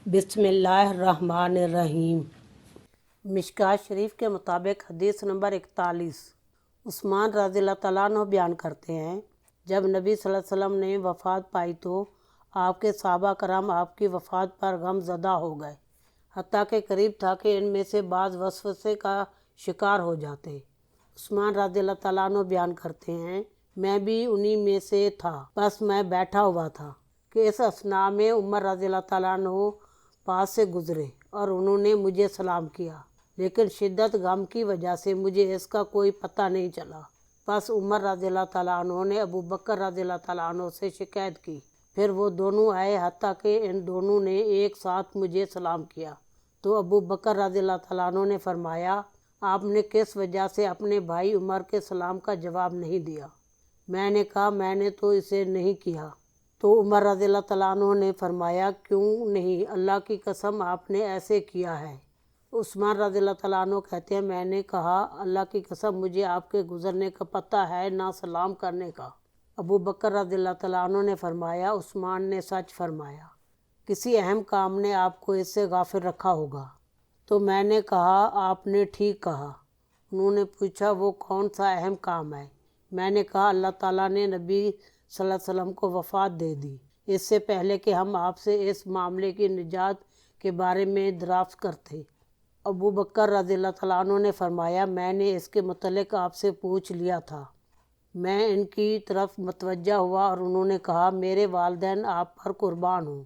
बिस्मिल्लाहिर्रहमानिर्रहीम। मिशकात शरीफ के मुताबिक हदीस नंबर 41 उस्मान रज़ियल्लाहु तआला अन्हु बयान करते हैं, जब नबी सल्लल्लाहु अलैहि वसल्लम ने वफ़ात पाई तो आपके सहाबा कराम आपकी वफ़ात पर गमज़दा हो गए, हत्ता के करीब था कि इनमें से बाज़ वसवसे का शिकार हो जाते। उस्मान रज़ियल्लाहु तआला अन्हु बयान करते हैं, मैं भी उन्हीं में से था। बस मैं बैठा हुआ था कि इस असना में उमर रज़ियल्लाहु तआला अन्हु पास से गुज़रे और उन्होंने मुझे सलाम किया, लेकिन शिद्दत गम की वजह से मुझे इसका कोई पता नहीं चला। बस उमर रज़ियल्लाहु तआला अन्हु ने अबू बकर रज़ियल्लाहु तआला अन्हु से शिकायत की। फिर वो दोनों आए, हत्ता कि इन दोनों ने एक साथ मुझे सलाम किया। तो अबू बकर रज़ियल्लाहु तआला अन्हु ने फरमाया, आपने किस वजह से अपने भाई उमर के सलाम का जवाब नहीं दिया? मैंने कहा, मैंने तो इसे नहीं किया। तो उमर रज़ियल्लाहु तआला अन्हु ने फरमाया, क्यों नहीं, अल्लाह की कसम आपने ऐसे किया है। उस्मान रज़ियल्लाहु तआला अन्हु कहते हैं, मैंने कहा, अल्लाह की कसम मुझे आपके गुज़रने का पता है ना सलाम करने का। अबू बकर रज़ियल्लाहु तआला अन्हु ने फरमाया, उस्मान ने सच फरमाया, किसी अहम काम ने आपको इससे गाफिल रखा होगा। तो मैंने कहा, आपने ठीक कहा। उन्होंने पूछा, वो कौन सा अहम काम है? मैंने कहा, अल्लाह ताला ने नबी सल्लल्लाहु अलैहि वसल्लम को वफ़ात दे दी, इससे पहले कि हम आपसे इस मामले की निजात के बारे में दराफ्त करते। अबू बकर रज़ियल्लाहु तआला अन्हु ने फरमाया, मैंने इसके मुतल्लिक़ आपसे पूछ लिया था। मैं इनकी तरफ मतवज्जा हुआ और उन्होंने कहा, मेरे वालिदैन आप पर कुर्बान हों,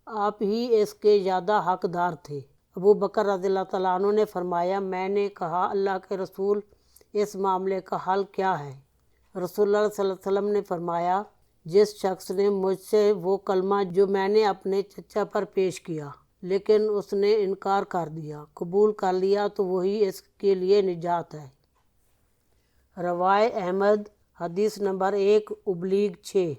आप ही इसके ज़्यादा हकदार थे। अबू बकर रज़ियल्लाहु तआला अन्हु ने फरमाया, मैंने कहा, अल्लाह के रसूल, इस मामले का हल क्या है? रसूलुल्लाह सल्लल्लाहु अलैहि वसल्लम ने फरमाया, जिस शख्स ने मुझसे वो कलमा जो मैंने अपने चचा पर पेश किया लेकिन उसने इनकार कर दिया, कबूल कर लिया तो वही इसके लिए निजात है। रवाए अहमद हदीस नंबर 1/6।